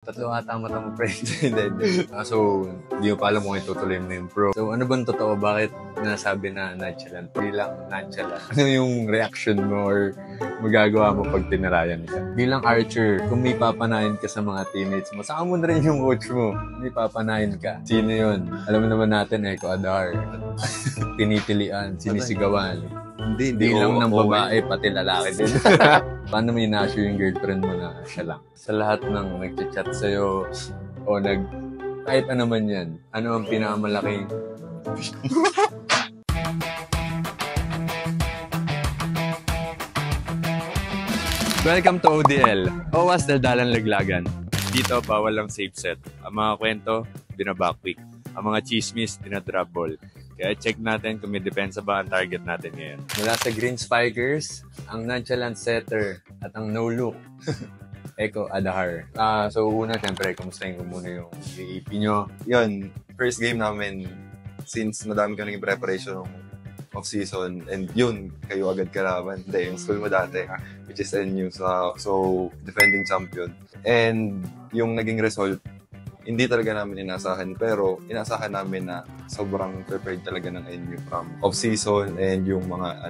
Tatlo ata mata mo, pre. Hindi. So, di mo pa alam kung itutuloy mo yung pro. So, ano bang totoo? Bakit nasabi na nonchalant? Bilang nonchalant. Ano yung reaction mo or magagawa mo pag tinarayan ka? Bilang archer, kung may papanayin ka sa mga teammates mo, saka mo na rin yung coach mo. May papanayin ka. Sino yun? Alam mo naman natin, Echo Adar. Tinitilian, sinisigawan. Hindi lang ng babae, pati lalaki din. Paano may na-assure yung girlfriend mo na siya lang? Sa lahat ng nag-chat sa'yo o kahit ano man yan, ano ang pinakamalaking... Welcome to ODL. OWAS Daldalan Laglagan. Dito, bawal ang safe set. Ang mga kwento, binabackpick. Ang mga chismis, dinadrop ball. Kaya check natin kung may depensa ba ang target natin ngayon. Mula sa Green Spikers, ang nonchalant setter at ang no-look, Echo Adar. So una, syempre, kumustahin ko muna yung UAP nyo. Yun, first game namin since madami ka naging preparation ng off-season and yun, kayo agad kalaban. Hindi, yung school mo dati, which is NU, so defending champion. And yung naging result, hindi talaga namin inasahan, pero inasahan namin na sobrang prepared talaga ng NU from off-season and yung mga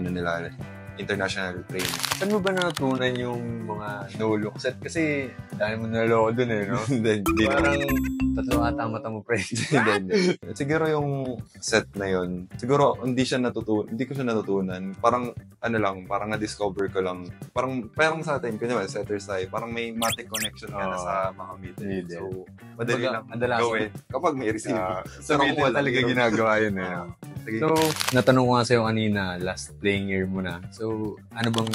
international training. Saan mo ba natutunan yung mga no-look set? Kasi dahil mo naloko dun no? Hindi parang tatlo ata mata mo, pre. Hindi. Siguro yung set na yun, siguro hindi ko siya natutunan. Parang parang na-discover ko lang. Parang sa atin, kunyari, setters tayo, parang may matic connection ka na sa mga meeting. So, madali lang gawin kapag may receive. So, hindi talaga ginagawa yun So, natanong ko nga sa'yo kanina, last playing year mo na. So, ano bang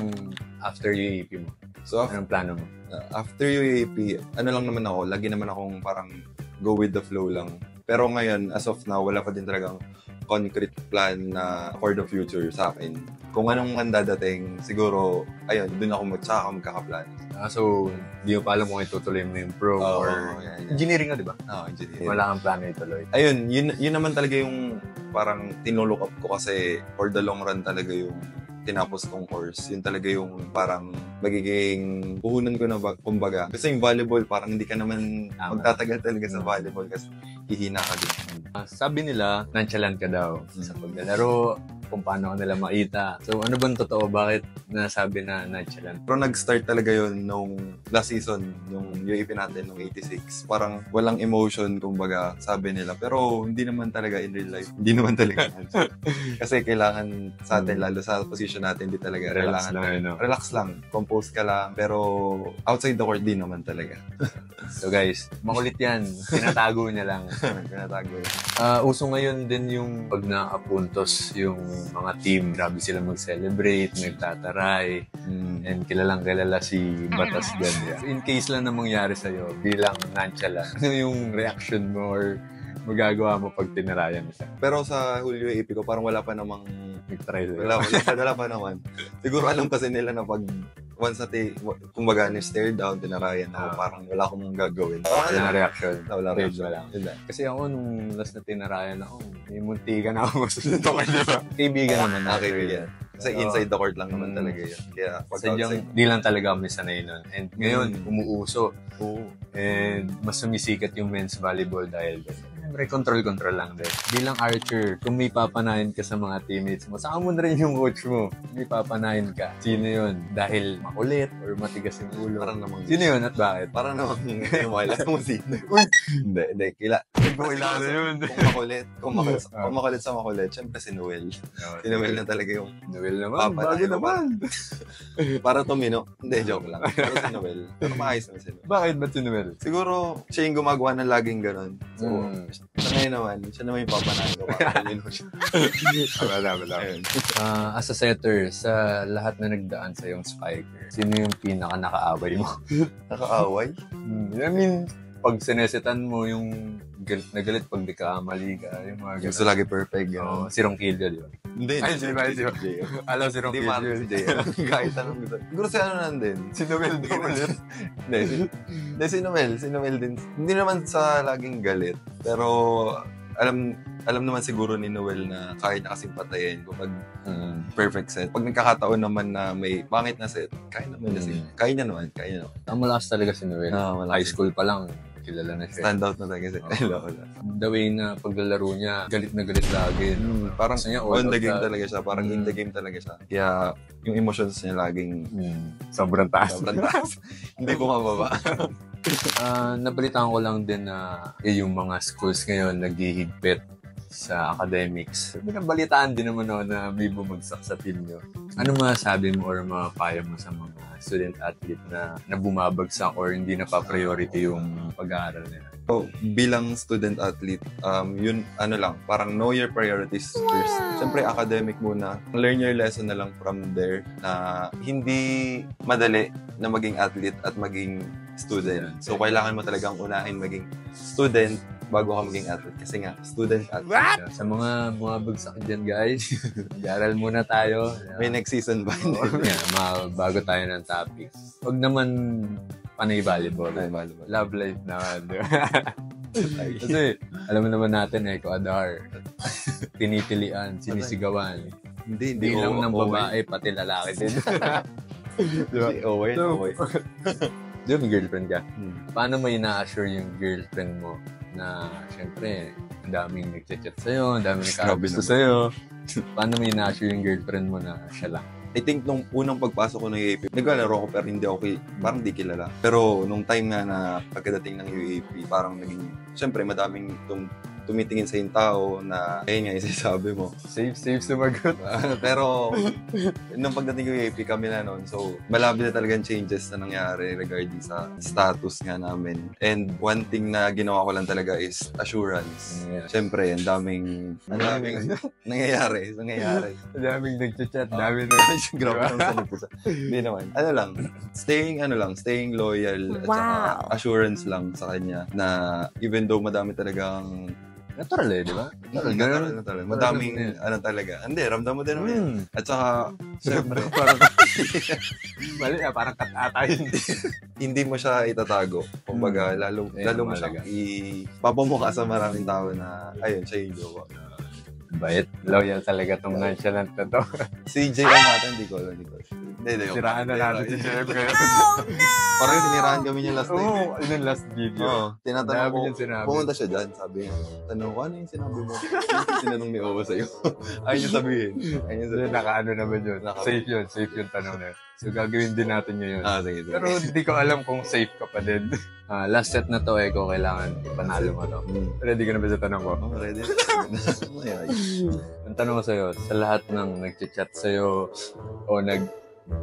after UAP mo? So, anong plano mo? After UAP, lang naman ako, lagi naman akong parang go with the flow lang. Pero ngayon, as of now, wala pa din talagang concrete plan na for the future sa akin. Kung anong man dadating, siguro, ayun, dun ako magkakaplan. So, di mo pa alam kung itutuloy mo yung pro or engineering ka, di ba? Oo, engineering. Wala kang plano ituloy. Ayun, yun naman talaga yung parang tinulook up ko kasi for the long run talaga yung tinapos kong course. Yun talaga yung parang magiging puhunan ko na kumbaga. Kasi yung volleyball, parang hindi ka naman magtatagal talaga sa volleyball kasi hihina ka din. Sabi nila, nonchalant ka daw sa paglalaro, kung paano ka nila makita. So, ano bang totoo? Bakit nasabi na nonchalant? Pero nag-start talaga yun nung last season, yung UAP natin, nung 86. Parang walang emotion, kumbaga, sabi nila. Pero hindi naman talaga in real life. Hindi naman talaga. Kasi kailangan sa atin, lalo sa position natin, hindi talaga relax lang. Compose ka lang. Pero outside the court, di naman talaga. So guys, makulit yan. Tinatago niya lang. Tinatago. Uso ngayon din yung pag nakapuntos yung mga team, grabe sila mag-celebrate, nagtataray, and kilalang-kilala si Batas Ganda. In case lang na mangyari sa'yo, bilang nonchalant, ano yung reaction mo or magagawa mo pag tinarayan ka? Pero sa Julio AP ko, parang wala pa namang nag-try sa'yo. Wala pa naman. Siguro alam kasi nila na pag once kumbaga ni-stare down, tinarayan ako, parang wala akong gagawin. Wala na reaction. Wala reaction. Kasi ako, nung last na tinarayan ako, may muntikan na ako masusuntok. Kaibigan naman na. Kaibigan. Kasi inside the court lang naman talaga yun. Kaya pag di lang talaga kami sanay nun. And ngayon, umuuso. And mas sumisikat yung men's volleyball dahil siyempre, control lang din. Bilang archer, kung may papanayin ka sa mga teammates mo, saka mo na rin yung coach mo. May papanayin ka. Sino yun? Dahil makulit or matigas yung ulo? Sino yun at bakit? Parang namang wala mo sino. Hindi. Kailangan yun. Kung makulit sa makulit, syempre si Noel. Si Noel na talaga yung Noel naman, bagay naman. Para tumino. Hindi, joke lang. Pero si Noel. Pero maayos naman si Noel. Bakit ba si Noel? Siguro, siya yung gumagawa ng laging ganun. So, siya naman yung papanahin ko. Wala. As a setter, sa lahat na nagdaan sa yung spiker, sino yung pinaka-nakaaway mo? Nakaaway? I mean, pag sinesetan mo yung galit na galit pag di ka mali ka, yung mga ganun. Gusto lagi perfect, gano'n. Si Ronquillo, di ba? Hindi. Ay, si alam si Ronquillo. Kahit anong gusto. Siguro si nandun. Si Noel din ulit. Hindi, si Noel din. Hindi naman sa laging galit. Pero, alam naman siguro ni Noel na kaya niya kasing patayin kapag perfect set. Pag nagkakataon naman na may pangit na set, kaya naman niya siya. Kaya niya naman. Malakas talaga si Noel. High school pa lang, kilala na siya. Standout na talaga siya. The way na paglalaro niya, galit na galit lagi. Parang on the game talaga siya. Parang in the game talaga siya. Kaya yung emotions niya laging sobrang taas. Hindi ko mababa. Nabalitaan ko lang din na yung mga schools ngayon naghihigpit sa academics. Nabalitaan din naman ako na may bumagsak sa team nyo. Ano masasabi mo or mapapayo mo sa mga student athlete na bumabagsak or hindi na pa-priority yung pag-aaral nila? So, bilang student athlete, yun, parang know your priorities first. Siyempre, academic muna. Learn your lesson na lang from there na hindi madali na maging athlete at maging student. So, kailangan mo talagang unahin maging student bago ka maging athlete. Kasi nga, student athlete. Sa mga bumabagsak dyan, guys, mag-aaral muna tayo. May next season ba? Bago tayo ng topic. Huwag naman panay volleyball. Love life na. Kasi, alam mo naman natin, Ecuador. Tinitilian, sinisigawan. Hindi lang ng babae, pati lalaki din. Diba? Di ba may girlfriend ka? Paano mo ina-assure yung girlfriend mo na, syempre, ang daming nagchat-chat sa'yo, ang daming nagkakagusto sa'yo. Paano mo ina-assure yung girlfriend mo na siya lang? I think nung unang pagpasok ko ng UAP, naglalaro ko pero hindi ako parang di kilala. Pero nung time nga na pagkadating ng UAP, parang naging, syempre madaming tumitingin sa yung tao na, ayun nga yung sinasabi mo. Safe sumagot. Pero, nung pagdating ko UAP kami na noon, so, malapit na talagang changes na nangyari regarding sa status nga namin. And one thing na ginawa ko lang talaga is assurance. Siyempre, ang daming nangyayari. Ang daming nagchat-chat, daming grabe ng sanipisa. Hindi naman. Staying loyal at saka assurance lang sa kanya na even though madami talagang natural di ba? Natural. Madaming, talaga. Hindi, ramdam mo din naman yan. At saka, syempre, parang, mali parang kat-atay. Hindi mo siya itatago. Kumbaga, lalo mo siya ipapamukha sa maraming tao na, ayun, siya yung jowa. Bait. Loyal talaga tong nonchalant na to. Si Jay Amata, hindi ko. Siraan na natin si Jeff ngayon. Parang siniraan kami niya last night. Oo, yun yung last video. Tinatanong ko, pumunta siya dyan, sabi niya, tanong ko, ano yung sinabi mo? Sinanong ni Owa sa'yo. Ayaw niya sabihin. Nakaano naman yun. Safe yun tanong na yun. So, gagawin din natin ngayon. Sige. Pero hindi ko alam kung safe ka pa din. Last set na to, Eko, kailangan panalo mo to. Ready ka na ba sa tanong ko? Ready. Ang tanong ko sa'yo, sa lahat ng nag-chat sa'yo o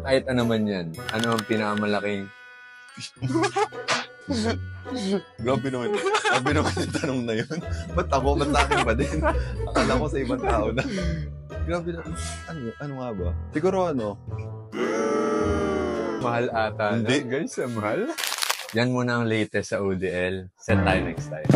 kahit ano man yan, ano ang pinakamalaking Grabe naman yung tanong na yun. Ba't ako? Ba't sa akin ba din? Akala ko sa ibang tao na. Grabe na. Ano nga ba? Siguro mahal ata. Hindi. Guys, mahal. Yan muna ang latest sa ODL. Set tayo next time.